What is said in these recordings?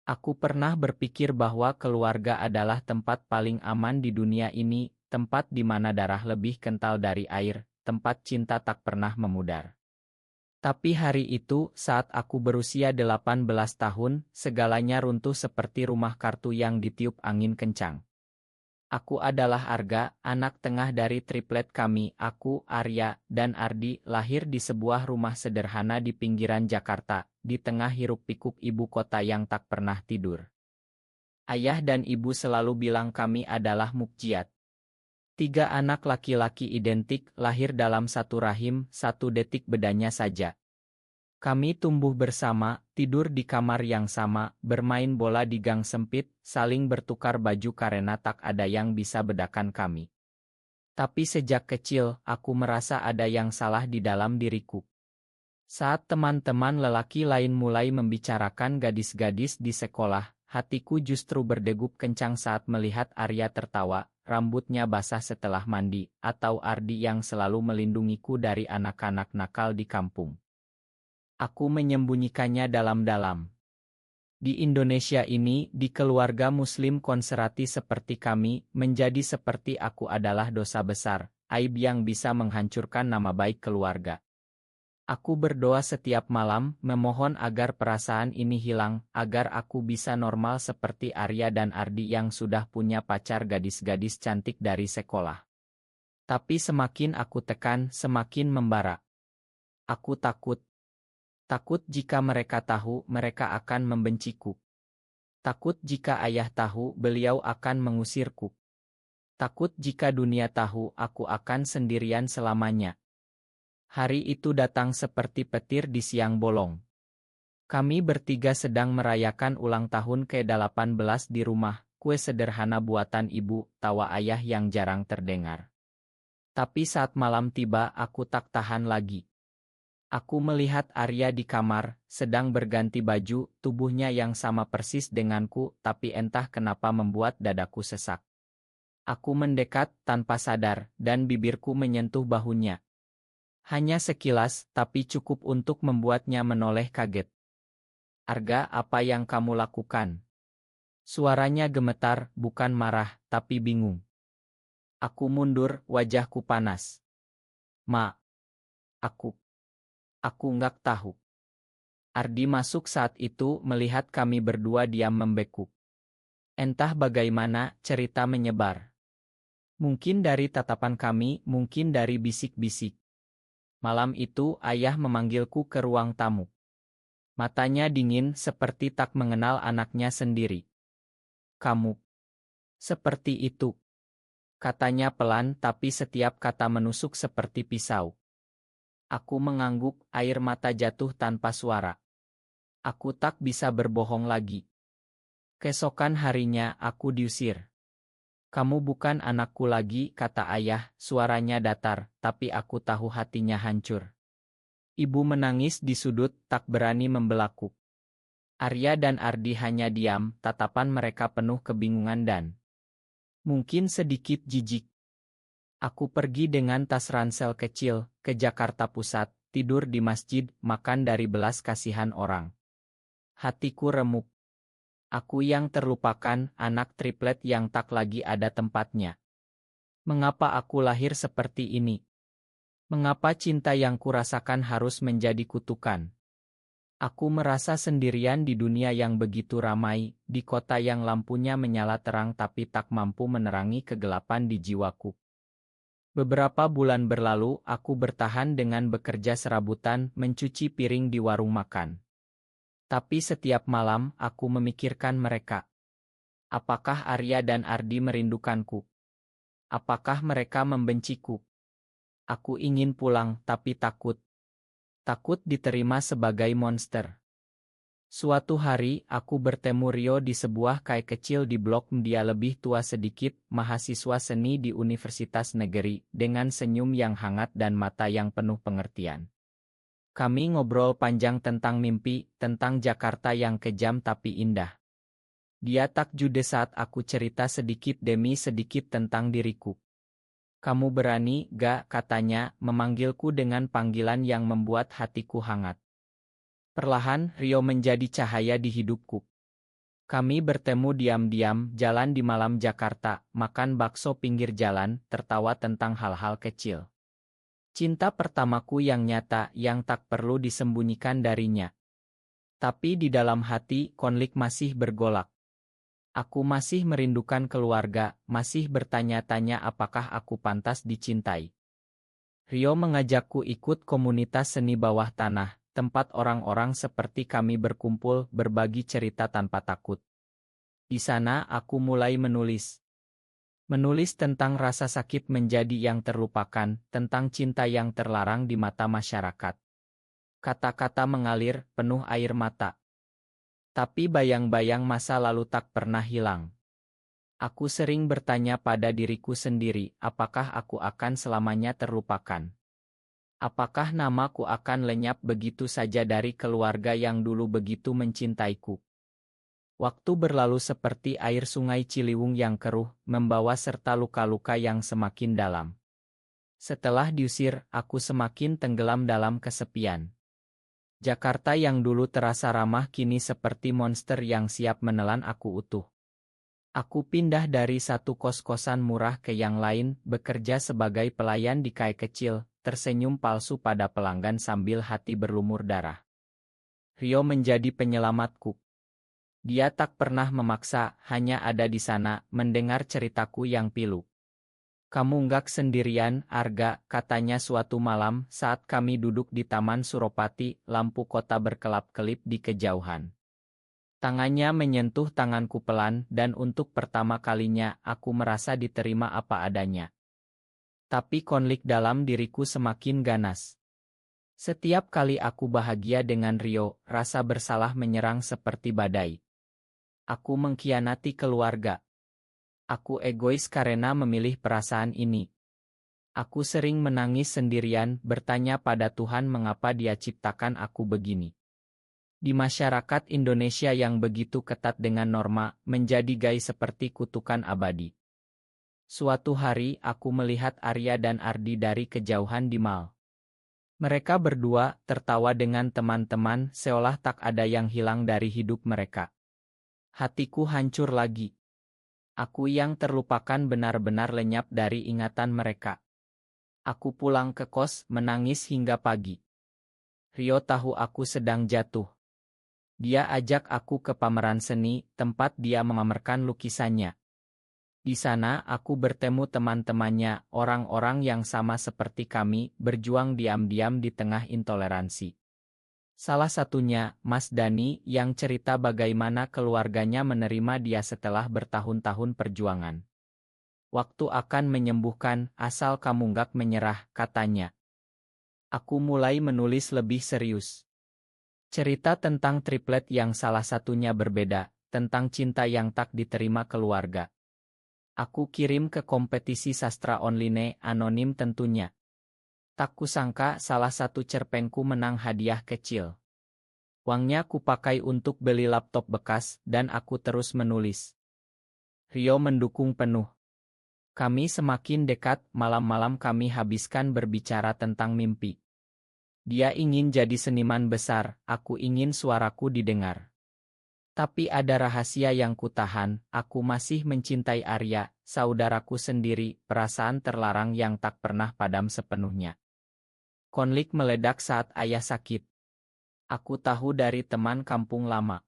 Aku pernah berpikir bahwa keluarga adalah tempat paling aman di dunia ini, tempat di mana darah lebih kental dari air, tempat cinta tak pernah memudar. Tapi hari itu, saat aku berusia 18 tahun, segalanya runtuh seperti rumah kartu yang ditiup angin kencang. Aku adalah Arga, anak tengah dari triplet kami. Aku, Arya, dan Ardi lahir di sebuah rumah sederhana di pinggiran Jakarta, di tengah hiruk-pikuk ibu kota yang tak pernah tidur. Ayah dan ibu selalu bilang kami adalah mukjizat. Tiga anak laki-laki identik lahir dalam satu rahim, satu detik bedanya saja. Kami tumbuh bersama, tidur di kamar yang sama, bermain bola di gang sempit, saling bertukar baju karena tak ada yang bisa bedakan kami. Tapi sejak kecil, aku merasa ada yang salah di dalam diriku. Saat teman-teman lelaki lain mulai membicarakan gadis-gadis di sekolah, hatiku justru berdegup kencang saat melihat Arya tertawa, rambutnya basah setelah mandi, atau Ardi yang selalu melindungiku dari anak-anak nakal di kampung. Aku menyembunyikannya dalam-dalam. Di Indonesia ini, di keluarga Muslim konservatif seperti kami, menjadi seperti aku adalah dosa besar, aib yang bisa menghancurkan nama baik keluarga. Aku berdoa setiap malam, memohon agar perasaan ini hilang, agar aku bisa normal seperti Arya dan Ardi yang sudah punya pacar gadis-gadis cantik dari sekolah. Tapi semakin aku tekan, semakin membara. Aku takut. Takut jika mereka tahu, mereka akan membenciku. Takut jika ayah tahu, beliau akan mengusirku. Takut jika dunia tahu, aku akan sendirian selamanya. Hari itu datang seperti petir di siang bolong. Kami bertiga sedang merayakan ulang tahun ke-18 di rumah, kue sederhana buatan ibu, tawa ayah yang jarang terdengar. Tapi saat malam tiba, aku tak tahan lagi. Aku melihat Arya di kamar, sedang berganti baju, tubuhnya yang sama persis denganku, tapi entah kenapa membuat dadaku sesak. Aku mendekat tanpa sadar, dan bibirku menyentuh bahunya. Hanya sekilas, tapi cukup untuk membuatnya menoleh kaget. Arga, apa yang kamu lakukan? Suaranya gemetar, bukan marah, tapi bingung. Aku mundur, wajahku panas. Ma, aku nggak tahu. Ardi masuk saat itu melihat kami berdua diam membekuk. Entah bagaimana, cerita menyebar. Mungkin dari tatapan kami, mungkin dari bisik-bisik. Malam itu ayah memanggilku ke ruang tamu. Matanya dingin seperti tak mengenal anaknya sendiri. Kamu seperti itu, katanya pelan tapi setiap kata menusuk seperti pisau. Aku mengangguk, air mata jatuh tanpa suara. Aku tak bisa berbohong lagi. Keesokan harinya aku diusir. Kamu bukan anakku lagi, kata ayah, suaranya datar, tapi aku tahu hatinya hancur. Ibu menangis di sudut, tak berani membelaku. Arya dan Ardi hanya diam, tatapan mereka penuh kebingungan dan mungkin sedikit jijik. Aku pergi dengan tas ransel kecil, ke Jakarta Pusat, tidur di masjid, makan dari belas kasihan orang. Hatiku remuk. Aku yang terlupakan, anak triplet yang tak lagi ada tempatnya. Mengapa aku lahir seperti ini? Mengapa cinta yang kurasakan harus menjadi kutukan? Aku merasa sendirian di dunia yang begitu ramai, di kota yang lampunya menyala terang tapi tak mampu menerangi kegelapan di jiwaku. Beberapa bulan berlalu, aku bertahan dengan bekerja serabutan, mencuci piring di warung makan. Tapi setiap malam, aku memikirkan mereka. Apakah Arya dan Ardi merindukanku? Apakah mereka membenciku? Aku ingin pulang, tapi takut. Takut diterima sebagai monster. Suatu hari, aku bertemu Rio di sebuah kai kecil di blok M. Dia lebih tua sedikit, mahasiswa seni di Universitas Negeri, dengan senyum yang hangat dan mata yang penuh pengertian. Kami ngobrol panjang tentang mimpi, tentang Jakarta yang kejam tapi indah. Dia tak judes saat aku cerita sedikit demi sedikit tentang diriku. Kamu berani, gak, katanya, memanggilku dengan panggilan yang membuat hatiku hangat. Perlahan, Rio menjadi cahaya di hidupku. Kami bertemu diam-diam, jalan di malam Jakarta, makan bakso pinggir jalan, tertawa tentang hal-hal kecil. Cinta pertamaku yang nyata, yang tak perlu disembunyikan darinya. Tapi di dalam hati, konflik masih bergolak. Aku masih merindukan keluarga, masih bertanya-tanya apakah aku pantas dicintai. Rio mengajakku ikut komunitas seni bawah tanah, tempat orang-orang seperti kami berkumpul, berbagi cerita tanpa takut. Di sana aku mulai menulis. Menulis tentang rasa sakit menjadi yang terlupakan, tentang cinta yang terlarang di mata masyarakat. Kata-kata mengalir, penuh air mata. Tapi bayang-bayang masa lalu tak pernah hilang. Aku sering bertanya pada diriku sendiri, apakah aku akan selamanya terlupakan? Apakah namaku akan lenyap begitu saja dari keluarga yang dulu begitu mencintaiku? Waktu berlalu seperti air sungai Ciliwung yang keruh, membawa serta luka-luka yang semakin dalam. Setelah diusir, aku semakin tenggelam dalam kesepian. Jakarta yang dulu terasa ramah kini seperti monster yang siap menelan aku utuh. Aku pindah dari satu kos-kosan murah ke yang lain, bekerja sebagai pelayan di kai kecil, tersenyum palsu pada pelanggan sambil hati berlumur darah. Rio menjadi penyelamatku. Dia tak pernah memaksa, hanya ada di sana, mendengar ceritaku yang pilu. Kamu nggak sendirian, Arga, katanya suatu malam saat kami duduk di Taman Suropati, lampu kota berkelap-kelip di kejauhan. Tangannya menyentuh tanganku pelan dan untuk pertama kalinya aku merasa diterima apa adanya. Tapi konflik dalam diriku semakin ganas. Setiap kali aku bahagia dengan Rio, rasa bersalah menyerang seperti badai. Aku mengkhianati keluarga. Aku egois karena memilih perasaan ini. Aku sering menangis sendirian, bertanya pada Tuhan mengapa Dia ciptakan aku begini. Di masyarakat Indonesia yang begitu ketat dengan norma, menjadi gay seperti kutukan abadi. Suatu hari aku melihat Arya dan Ardi dari kejauhan di mal. Mereka berdua tertawa dengan teman-teman seolah tak ada yang hilang dari hidup mereka. Hatiku hancur lagi. Aku yang terlupakan benar-benar lenyap dari ingatan mereka. Aku pulang ke kos, menangis hingga pagi. Rio tahu aku sedang jatuh. Dia ajak aku ke pameran seni, tempat dia memamerkan lukisannya. Di sana aku bertemu teman-temannya, orang-orang yang sama seperti kami, berjuang diam-diam di tengah intoleransi. Salah satunya, Mas Dani, yang cerita bagaimana keluarganya menerima dia setelah bertahun-tahun perjuangan. Waktu akan menyembuhkan, asal kamu nggak menyerah, katanya. Aku mulai menulis lebih serius. Cerita tentang triplet yang salah satunya berbeda, tentang cinta yang tak diterima keluarga. Aku kirim ke kompetisi sastra online, anonim tentunya. Tak kusangka salah satu cerpenku menang hadiah kecil. Uangnya kupakai untuk beli laptop bekas, dan aku terus menulis. Rio mendukung penuh. Kami semakin dekat, malam-malam kami habiskan berbicara tentang mimpi. Dia ingin jadi seniman besar, aku ingin suaraku didengar. Tapi ada rahasia yang kutahan, aku masih mencintai Arya, saudaraku sendiri, perasaan terlarang yang tak pernah padam sepenuhnya. Konflik meledak saat ayah sakit. Aku tahu dari teman kampung lama.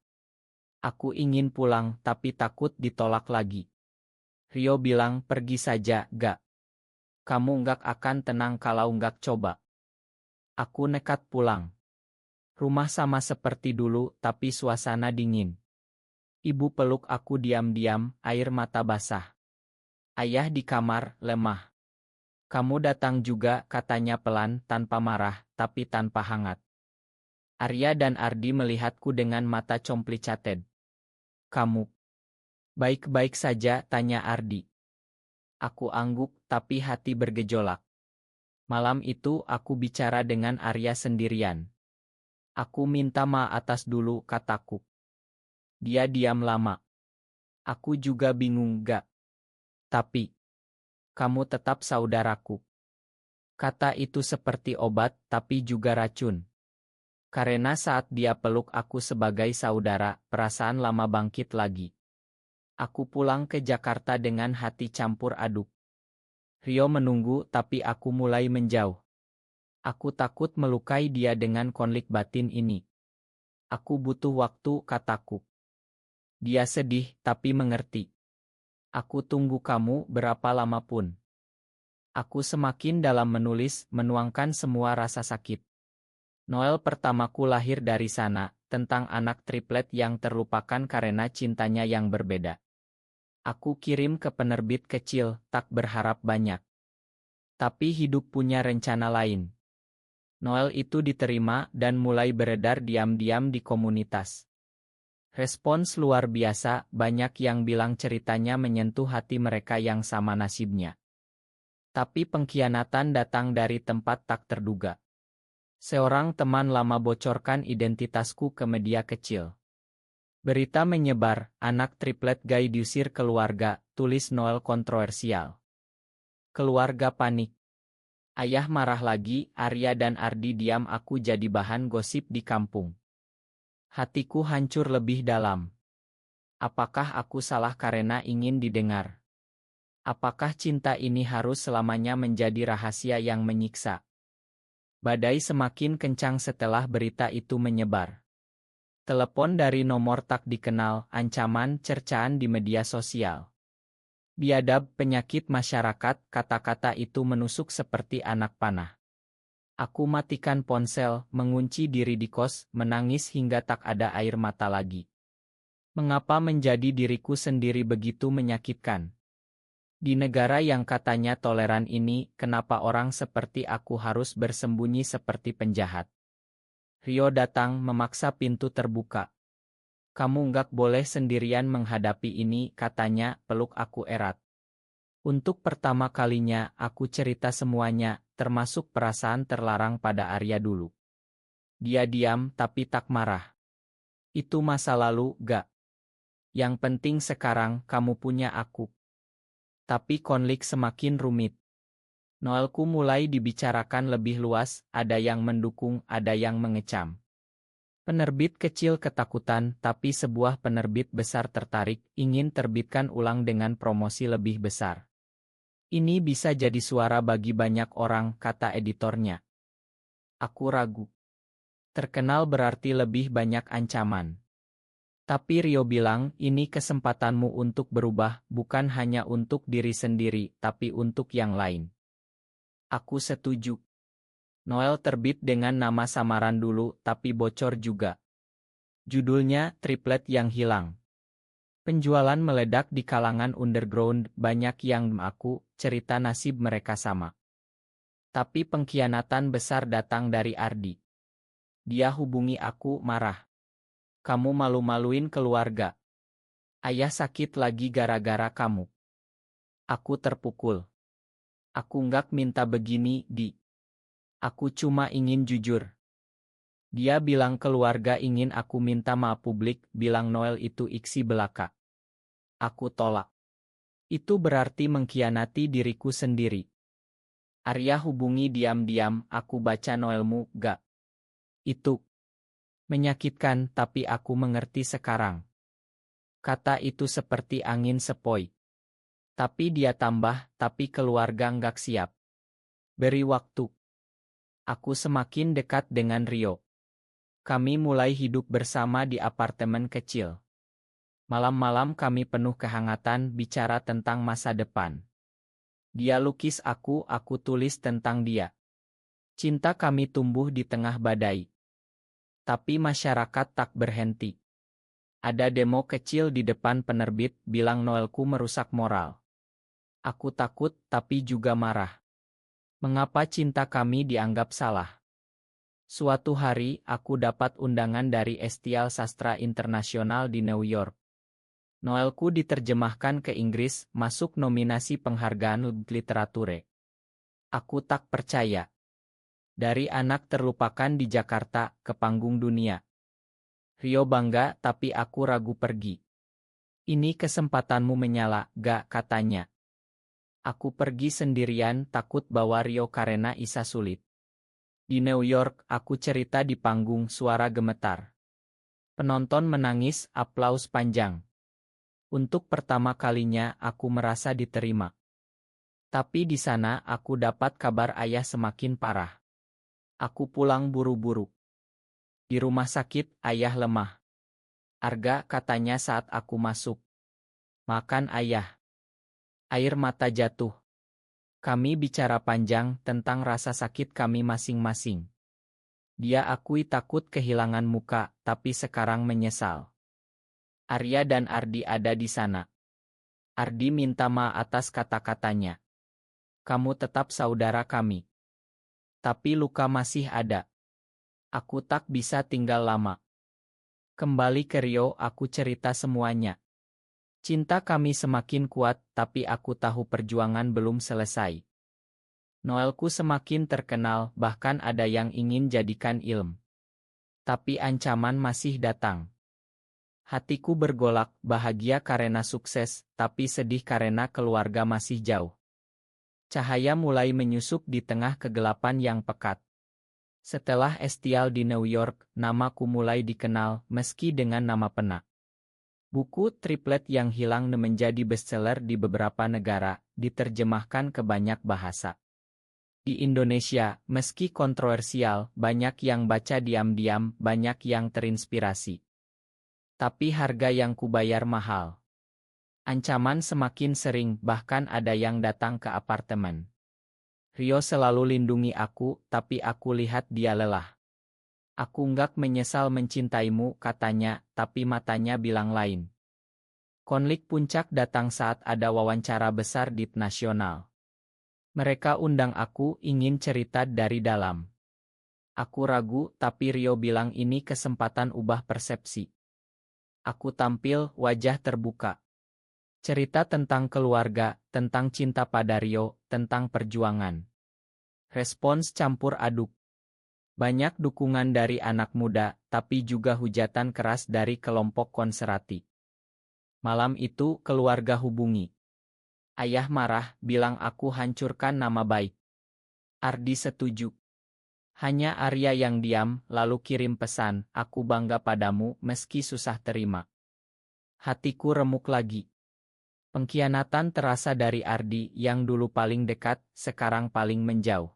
Aku ingin pulang, tapi takut ditolak lagi. Rio bilang, pergi saja, gak. Kamu nggak akan tenang kalau nggak coba. Aku nekat pulang. Rumah sama seperti dulu, tapi suasana dingin. Ibu peluk aku diam-diam, air mata basah. Ayah di kamar, lemah. Kamu datang juga, katanya pelan, tanpa marah, tapi tanpa hangat. Arya dan Ardi melihatku dengan mata complicated. Kamu baik-baik saja, tanya Ardi. Aku angguk, tapi hati bergejolak. Malam itu aku bicara dengan Arya sendirian. Aku minta maaf atas dulu, kataku. Dia diam lama. Aku juga bingung gak. Tapi, kamu tetap saudaraku. Kata itu seperti obat, tapi juga racun. Karena saat dia peluk aku sebagai saudara, perasaan lama bangkit lagi. Aku pulang ke Jakarta dengan hati campur aduk. Rio menunggu tapi aku mulai menjauh. Aku takut melukai dia dengan konflik batin ini. Aku butuh waktu, kataku. Dia sedih tapi mengerti. Aku tunggu kamu berapa lama pun. Aku semakin dalam menulis, menuangkan semua rasa sakit. Noel pertamaku lahir dari sana, tentang anak triplet yang terlupakan karena cintanya yang berbeda. Aku kirim ke penerbit kecil, tak berharap banyak. Tapi hidup punya rencana lain. Noel itu diterima dan mulai beredar diam-diam di komunitas. Respons luar biasa, banyak yang bilang ceritanya menyentuh hati mereka yang sama nasibnya. Tapi pengkhianatan datang dari tempat tak terduga. Seorang teman lama bocorkan identitasku ke media kecil. Berita menyebar, anak triplet gay diusir keluarga, tulis Noel kontroversial. Keluarga panik. Ayah marah lagi, Arya dan Ardi diam, aku jadi bahan gosip di kampung. Hatiku hancur lebih dalam. Apakah aku salah karena ingin didengar? Apakah cinta ini harus selamanya menjadi rahasia yang menyiksa? Badai semakin kencang setelah berita itu menyebar. Telepon dari nomor tak dikenal, ancaman, cercaan di media sosial. Biadab penyakit masyarakat, kata-kata itu menusuk seperti anak panah. Aku matikan ponsel, mengunci diri di kos, menangis hingga tak ada air mata lagi. Mengapa menjadi diriku sendiri begitu menyakitkan? Di negara yang katanya toleran ini, kenapa orang seperti aku harus bersembunyi seperti penjahat? Rio datang, memaksa pintu terbuka. Kamu nggak boleh sendirian menghadapi ini, katanya, peluk aku erat. Untuk pertama kalinya, aku cerita semuanya, termasuk perasaan terlarang pada Arya dulu. Dia diam tapi tak marah. Itu masa lalu, gak? Yang penting sekarang, kamu punya aku. Tapi konflik semakin rumit. Noelku mulai dibicarakan lebih luas, ada yang mendukung, ada yang mengecam. Penerbit kecil ketakutan, tapi sebuah penerbit besar tertarik, ingin terbitkan ulang dengan promosi lebih besar. Ini bisa jadi suara bagi banyak orang, kata editornya. Aku ragu. Terkenal berarti lebih banyak ancaman. Tapi Rio bilang, ini kesempatanmu untuk berubah, bukan hanya untuk diri sendiri, tapi untuk yang lain. Aku setuju. Noel terbit dengan nama samaran dulu, tapi bocor juga. Judulnya, Triplet yang Hilang. Penjualan meledak di kalangan underground, banyak yang mengaku, cerita nasib mereka sama. Tapi pengkhianatan besar datang dari Ardi. Dia hubungi aku, marah. Kamu malu-maluin keluarga. Ayah sakit lagi gara-gara kamu. Aku terpukul. Aku nggak minta begini, Di. Aku cuma ingin jujur. Dia bilang keluarga ingin aku minta maaf publik, bilang Noel itu iksi belaka. Aku tolak. Itu berarti mengkhianati diriku sendiri. Arya hubungi diam-diam, aku baca Noelmu, gak. Itu menyakitkan, tapi aku mengerti sekarang. Kata itu seperti angin sepoi. Tapi dia tambah, tapi keluarga nggak siap. Beri waktu. Aku semakin dekat dengan Rio. Kami mulai hidup bersama di apartemen kecil. Malam-malam kami penuh kehangatan bicara tentang masa depan. Dia lukis aku tulis tentang dia. Cinta kami tumbuh di tengah badai. Tapi masyarakat tak berhenti. Ada demo kecil di depan penerbit, bilang Noelku merusak moral. Aku takut, tapi juga marah. Mengapa cinta kami dianggap salah? Suatu hari, aku dapat undangan dari Estial Sastra Internasional di New York. Noelku diterjemahkan ke Inggris, masuk nominasi penghargaan literature. Aku tak percaya. Dari anak terlupakan di Jakarta, ke panggung dunia. Rio bangga, tapi aku ragu pergi. Ini kesempatanmu menyala, gak, katanya. Aku pergi sendirian, takut bawa Rio karena Isa sulit. Di New York, aku cerita di panggung, suara gemetar. Penonton menangis, aplaus panjang. Untuk pertama kalinya aku merasa diterima. Tapi di sana aku dapat kabar ayah semakin parah. Aku pulang buru-buru. Di rumah sakit, ayah lemah. Arga, katanya saat aku masuk. Makan ayah. Air mata jatuh. Kami bicara panjang tentang rasa sakit kami masing-masing. Dia akui takut kehilangan muka, tapi sekarang menyesal. Arya dan Ardi ada di sana. Ardi minta maaf atas kata-katanya. Kamu tetap saudara kami. Tapi luka masih ada. Aku tak bisa tinggal lama. Kembali ke Rio, aku cerita semuanya. Cinta kami semakin kuat, tapi aku tahu perjuangan belum selesai. Noelku semakin terkenal, bahkan ada yang ingin jadikan ilm. Tapi ancaman masih datang. Hatiku bergolak, bahagia karena sukses, tapi sedih karena keluarga masih jauh. Cahaya mulai menyusup di tengah kegelapan yang pekat. Setelah Estial di New York, namaku mulai dikenal, meski dengan nama pena. Buku Triplet yang Hilang menjadi bestseller di beberapa negara, diterjemahkan ke banyak bahasa. Di Indonesia, meski kontroversial, banyak yang baca diam-diam, banyak yang terinspirasi. Tapi harga yang kubayar mahal. Ancaman semakin sering, bahkan ada yang datang ke apartemen. Rio selalu lindungi aku, tapi aku lihat dia lelah. Aku nggak menyesal mencintaimu, katanya, tapi matanya bilang lain. Konflik puncak datang saat ada wawancara besar di nasional. Mereka undang aku, ingin cerita dari dalam. Aku ragu, tapi Rio bilang ini kesempatan ubah persepsi. Aku tampil, wajah terbuka. Cerita tentang keluarga, tentang cinta pada Rio, tentang perjuangan. Respons campur aduk. Banyak dukungan dari anak muda, tapi juga hujatan keras dari kelompok konservatif. Malam itu, keluarga hubungi. Ayah marah, bilang aku hancurkan nama baik. Ardi setuju. Hanya Arya yang diam, lalu kirim pesan, aku bangga padamu meski susah terima. Hatiku remuk lagi. Pengkhianatan terasa dari Ardi yang dulu paling dekat, sekarang paling menjauh.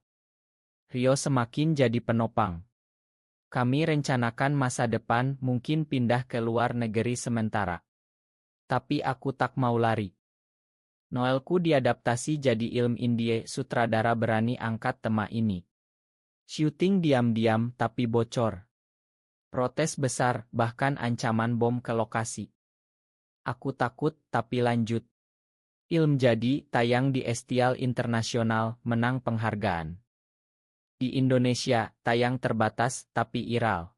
Rio semakin jadi penopang. Kami rencanakan masa depan, mungkin pindah ke luar negeri sementara. Tapi aku tak mau lari. Noelku diadaptasi jadi ilmu India, sutradara berani angkat tema ini. Syuting diam-diam tapi bocor. Protes besar, bahkan ancaman bom ke lokasi. Aku takut, tapi lanjut. Ilm jadi tayang di Estial Internasional, menang penghargaan. Di Indonesia, tayang terbatas, tapi viral.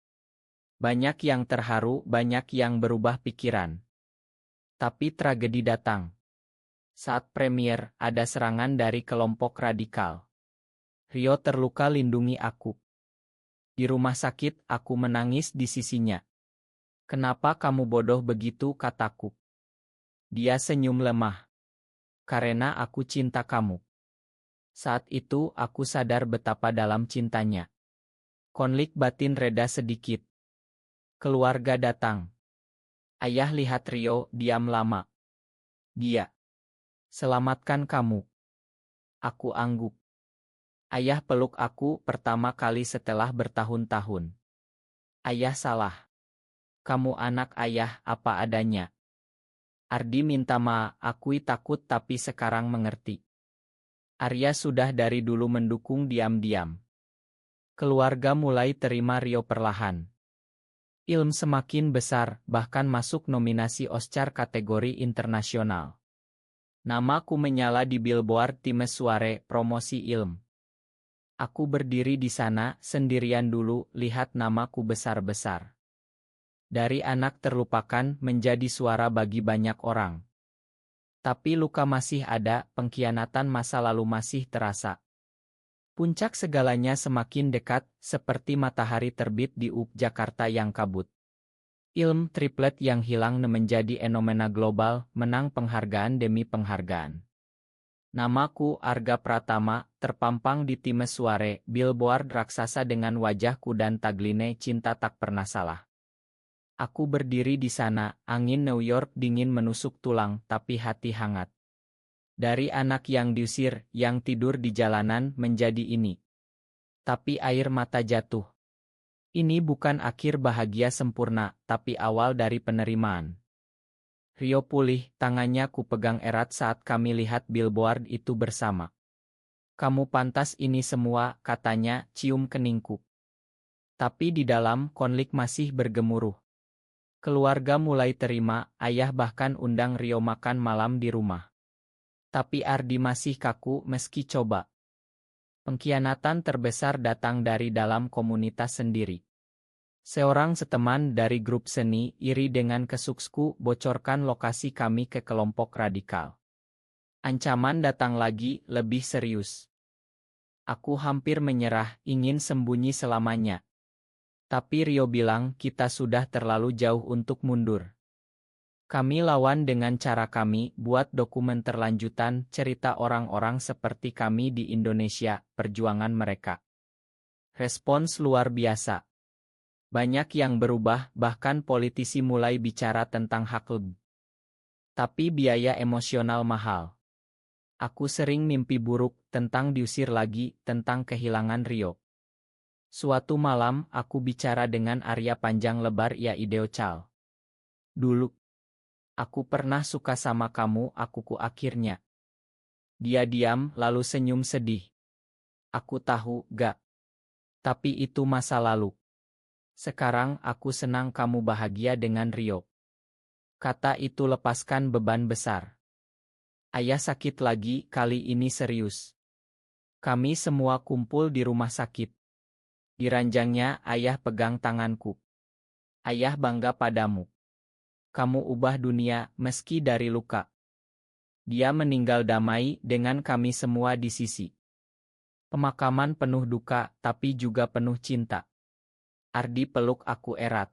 Banyak yang terharu, banyak yang berubah pikiran. Tapi tragedi datang. Saat premier, ada serangan dari kelompok radikal. Rio terluka, lindungi aku. Di rumah sakit, aku menangis di sisinya. Kenapa kamu bodoh begitu, kataku. Dia senyum lemah. Karena aku cinta kamu. Saat itu, aku sadar betapa dalam cintanya. Konflik batin reda sedikit. Keluarga datang. Ayah lihat Rio, diam lama. Dia. Selamatkan kamu. Aku angguk. Ayah peluk aku pertama kali setelah bertahun-tahun. Ayah salah. Kamu anak ayah apa adanya. Ardi minta maaf, akui takut tapi sekarang mengerti. Arya sudah dari dulu mendukung diam-diam. Keluarga mulai terima Rio perlahan. Ilm semakin besar, bahkan masuk nominasi Oscar kategori internasional. Namaku menyala di billboard Times Suare, promosi Ilm. Aku berdiri di sana, sendirian dulu, lihat namaku besar-besar. Dari anak terlupakan, menjadi suara bagi banyak orang. Tapi luka masih ada, pengkhianatan masa lalu masih terasa. Puncak segalanya semakin dekat, seperti matahari terbit di Jakarta yang kabut. Ilm Triplet yang Hilang menjadi fenomena global, menang penghargaan demi penghargaan. Namaku Arga Pratama, terpampang di Timesware, billboard raksasa dengan wajahku dan tagline cinta tak pernah salah. Aku berdiri di sana, angin New York dingin menusuk tulang, tapi hati hangat. Dari anak yang diusir, yang tidur di jalanan, menjadi ini. Tapi air mata jatuh. Ini bukan akhir bahagia sempurna, tapi awal dari penerimaan. Rio pulih, tangannya ku pegang erat saat kami lihat billboard itu bersama. Kamu pantas ini semua, katanya, cium keningku. Tapi di dalam, konflik masih bergemuruh. Keluarga mulai terima, ayah bahkan undang Rio makan malam di rumah. Tapi Ardi masih kaku meski coba. Pengkhianatan terbesar datang dari dalam komunitas sendiri. Seorang seteman dari grup seni iri dengan kesuksku bocorkan lokasi kami ke kelompok radikal. Ancaman datang lagi, lebih serius. Aku hampir menyerah, ingin sembunyi selamanya. Tapi Rio bilang kita sudah terlalu jauh untuk mundur. Kami lawan dengan cara kami, buat dokumenter lanjutan cerita orang-orang seperti kami di Indonesia, perjuangan mereka. Respons luar biasa. Banyak yang berubah, bahkan politisi mulai bicara tentang hak LGBTQ. Tapi biaya emosional mahal. Aku sering mimpi buruk, tentang diusir lagi, tentang kehilangan Rio. Suatu malam, aku bicara dengan Arya panjang lebar ya Ideo Chal. Dulu, aku pernah suka sama kamu, akuku akhirnya. Dia diam, lalu senyum sedih. Aku tahu, gak. Tapi itu masa lalu. Sekarang aku senang kamu bahagia dengan Rio. Kata itu lepaskan beban besar. Ayah sakit lagi, kali ini serius. Kami semua kumpul di rumah sakit. Di ranjangnya, ayah pegang tanganku. Ayah bangga padamu. Kamu ubah dunia, meski dari luka. Dia meninggal damai, dengan kami semua di sisi. Pemakaman penuh duka, tapi juga penuh cinta. Ardi peluk aku erat.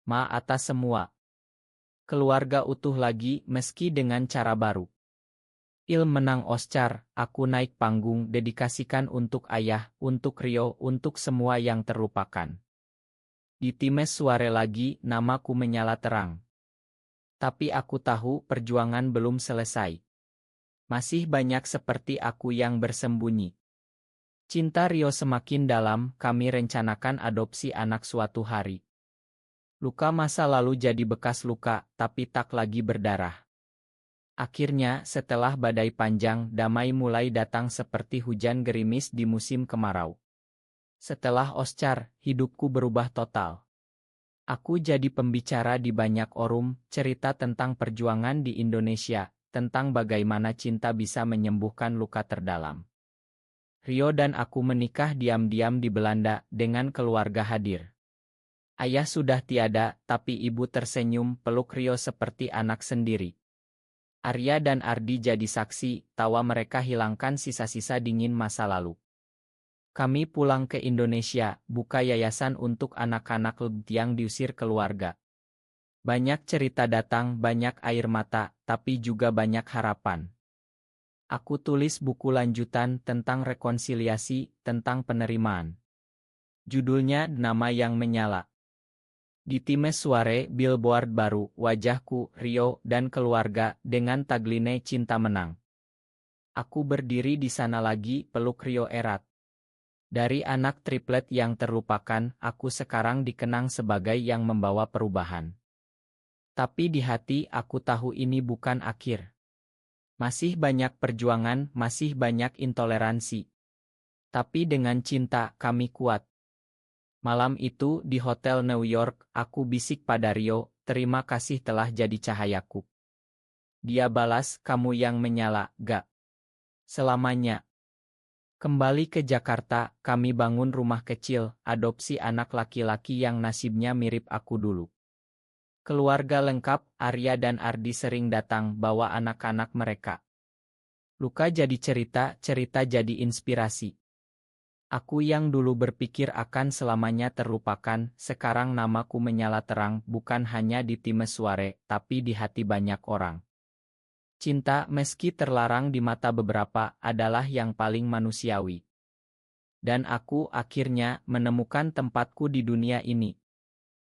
Ma atas semua. Keluarga utuh lagi, meski dengan cara baru. Il menang Oscar, aku naik panggung dedikasikan untuk ayah, untuk Rio, untuk semua yang terlupakan. Di Timesware lagi, namaku menyala terang. Tapi aku tahu perjuangan belum selesai. Masih banyak seperti aku yang bersembunyi. Cinta Rio semakin dalam, kami rencanakan adopsi anak suatu hari. Luka masa lalu jadi bekas luka, tapi tak lagi berdarah. Akhirnya, setelah badai panjang, damai mulai datang seperti hujan gerimis di musim kemarau. Setelah Oscar, hidupku berubah total. Aku jadi pembicara di banyak forum, cerita tentang perjuangan di Indonesia, tentang bagaimana cinta bisa menyembuhkan luka terdalam. Rio dan aku menikah diam-diam di Belanda, dengan keluarga hadir. Ayah sudah tiada, tapi ibu tersenyum peluk Rio seperti anak sendiri. Arya dan Ardi jadi saksi, tawa mereka hilangkan sisa-sisa dingin masa lalu. Kami pulang ke Indonesia, buka yayasan untuk anak-anak LGBTQ yang diusir keluarga. Banyak cerita datang, banyak air mata, tapi juga banyak harapan. Aku tulis buku lanjutan tentang rekonsiliasi, tentang penerimaan. Judulnya Nama yang Menyala. Di Timesware, billboard baru, wajahku, Rio, dan keluarga, dengan tagline Cinta Menang. Aku berdiri di sana lagi, peluk Rio erat. Dari anak triplet yang terlupakan, aku sekarang dikenang sebagai yang membawa perubahan. Tapi di hati aku tahu ini bukan akhir. Masih banyak perjuangan, masih banyak intoleransi. Tapi dengan cinta, kami kuat. Malam itu, di Hotel New York, aku bisik pada Rio, terima kasih telah jadi cahayaku. Dia balas, kamu yang menyala, gak? Selamanya. Kembali ke Jakarta, kami bangun rumah kecil, adopsi anak laki-laki yang nasibnya mirip aku dulu. Keluarga lengkap, Arya dan Ardi sering datang bawa anak-anak mereka. Luka jadi cerita, cerita jadi inspirasi. Aku yang dulu berpikir akan selamanya terlupakan, sekarang namaku menyala terang bukan hanya di Timesware, tapi di hati banyak orang. Cinta, meski terlarang di mata beberapa, adalah yang paling manusiawi. Dan aku akhirnya menemukan tempatku di dunia ini.